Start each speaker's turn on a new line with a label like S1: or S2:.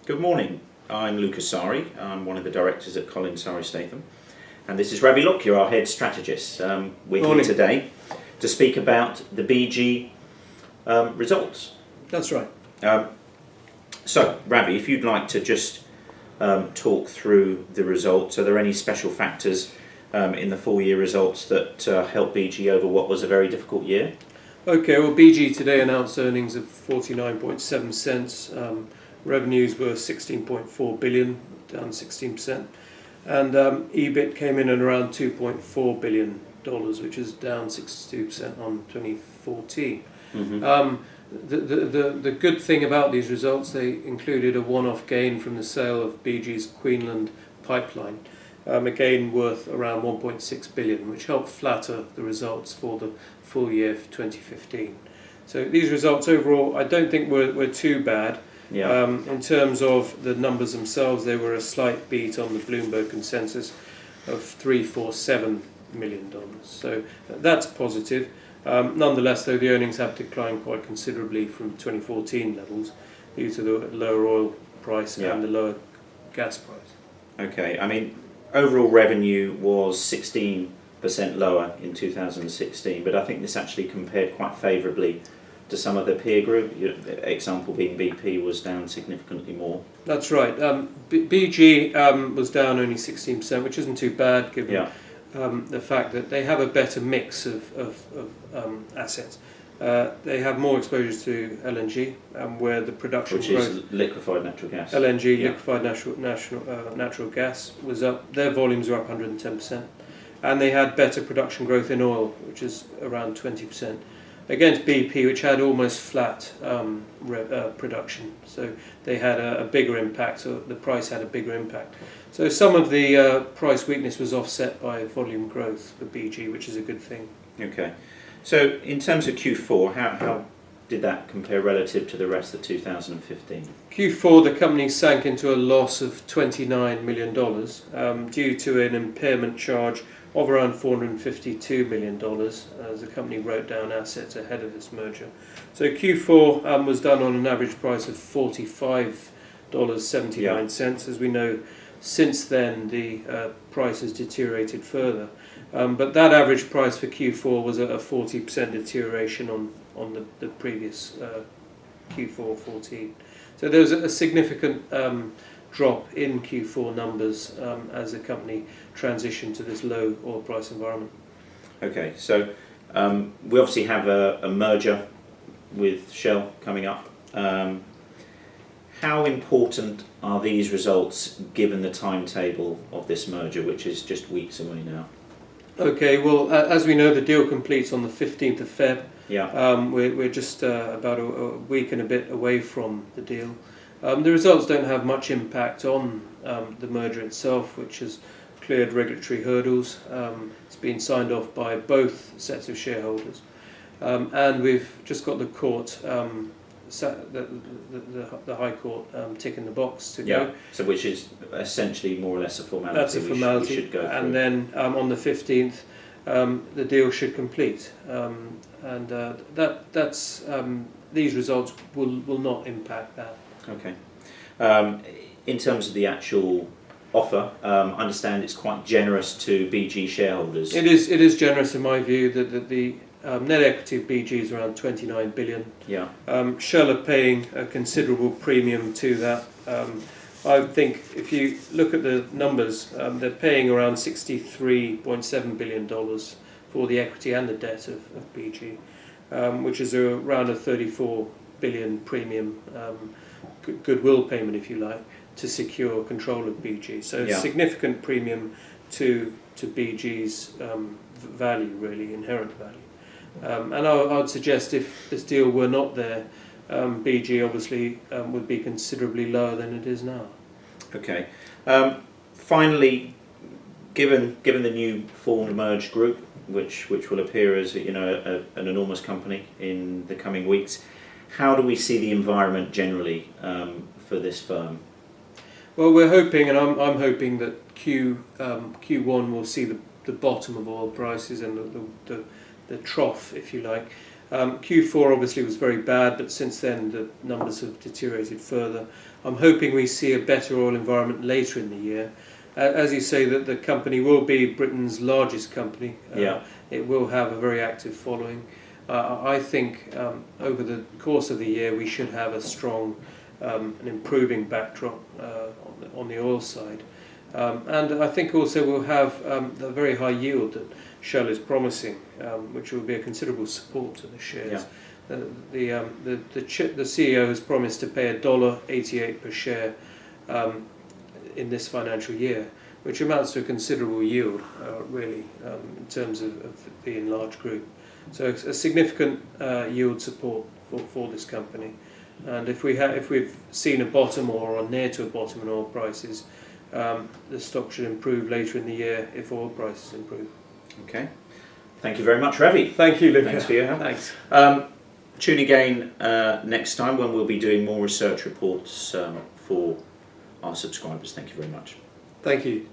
S1: Good morning. I'm Lucas Sari. I'm one of the directors at Collins Sari Statham, and this is Ravi Lockyer, our head strategist. We're
S2: Morning.
S1: here today to speak about the BG results.
S2: That's right.
S1: So, Ravi, if you'd like to just talk through the results, are there any special factors in the full year results that helped BG over what was a very difficult year?
S2: Okay, well, BG today announced earnings of 49.7 cents. Revenues were 16.4 billion, down 16%. And EBIT came in at around $2.4 billion, which is down 62% on 2014. The good thing about these results, they included a one-off gain from the sale of BG's Queensland pipeline, a gain worth around 1.6 billion, which helped flatter the results for the full year for 2015. So these results overall, I don't think were too bad.
S1: Yeah.
S2: In terms of the numbers themselves, they were a slight beat on the Bloomberg consensus of $347 million. So that's positive. Nonetheless, though, the earnings have declined quite considerably from 2014 levels due to the lower oil price and the lower gas price.
S1: Okay, I mean, overall revenue was 16% lower in 2016, but I think this actually compared quite favourably to some of the peer group. Example being BP was down significantly more.
S2: That's right. BG was down only 16%, which isn't too bad given the fact that they have a better mix of assets. They have more exposure to LNG, where the production
S1: which
S2: growth,
S1: is liquefied natural gas.
S2: LNG, liquefied natural gas, was up. Their volumes are up 110%, and they had better production growth in oil, which is around 20%. Against BP, which had almost flat production, so they had a bigger impact. So the price had a bigger impact. So some of the price weakness was offset by volume growth for BG, which is a good thing.
S1: Okay, so in terms of Q4, how did that compare relative to the rest of 2015?
S2: Q4, the company sank into a loss of $29 million due to an impairment charge of around $452 million as the company wrote down assets ahead of this merger. So Q4 was done on an average price of $45.79. As we know, since then the price has deteriorated further. But that average price for Q4 was a 40% deterioration on the previous Q4 14. So there was a significant drop in Q4 numbers as the company transitioned to this low oil price environment.
S1: Okay, so we obviously have a merger with Shell coming up. How important are these results given the timetable of this merger, which is just weeks away now?
S2: Okay, well, as we know, the deal completes on the 15th of Feb.
S1: Yeah.
S2: We're just about a week and a bit away from the deal. The results don't have much impact on the merger itself, which has cleared regulatory hurdles. It's been signed off by both sets of shareholders. And we've just got the court, the High Court ticking the box to go.
S1: So which is essentially more or less a formality.
S2: That's a formality.
S1: We should go through.
S2: And then on the 15th, the deal should complete. These results will not impact that.
S1: Okay. In terms of the actual offer, I understand it's quite generous to BG shareholders.
S2: It is generous in my view. That the net equity of BG is around 29 billion.
S1: Yeah.
S2: Shell are paying a considerable premium to that. I think if you look at the numbers, they're paying around $63.7 billion for the equity and the debt of BG, which is around a 34 billion premium goodwill payment, if you like, to secure control of BG. So significant premium to BG's value, really, inherent value. And I would suggest if this deal were not there, BG obviously would be considerably lower than it is now.
S1: Okay. Finally, given the new formed merged group, which will appear as an enormous company in the coming weeks, how do we see the environment generally for this firm?
S2: Well, we're hoping, and I'm hoping that Q1 will see the bottom of oil prices and the trough, if you like. Q4 obviously was very bad, but since then the numbers have deteriorated further. I'm hoping we see a better oil environment later in the year. As you say, that the company will be Britain's largest company. It will have a very active following. I think over the course of the year we should have a strong and improving backdrop on the oil side. And I think also we'll have the very high yield that Shell is promising, which will be a considerable support to the shares. The CEO has promised to pay $1.88 per share in this financial year, which amounts to a considerable yield, really, in terms of the enlarged group. So a significant yield support for this company. And if we've seen a bottom or are near to a bottom in oil prices, the stock should improve later in the year if oil prices improve.
S1: Okay. Thank you very much, Ravi.
S2: Thank you, Luca.
S1: Thanks for your help.
S2: Thanks.
S1: Tune again next time when we'll be doing more research reports for our subscribers. Thank you very much.
S2: Thank you.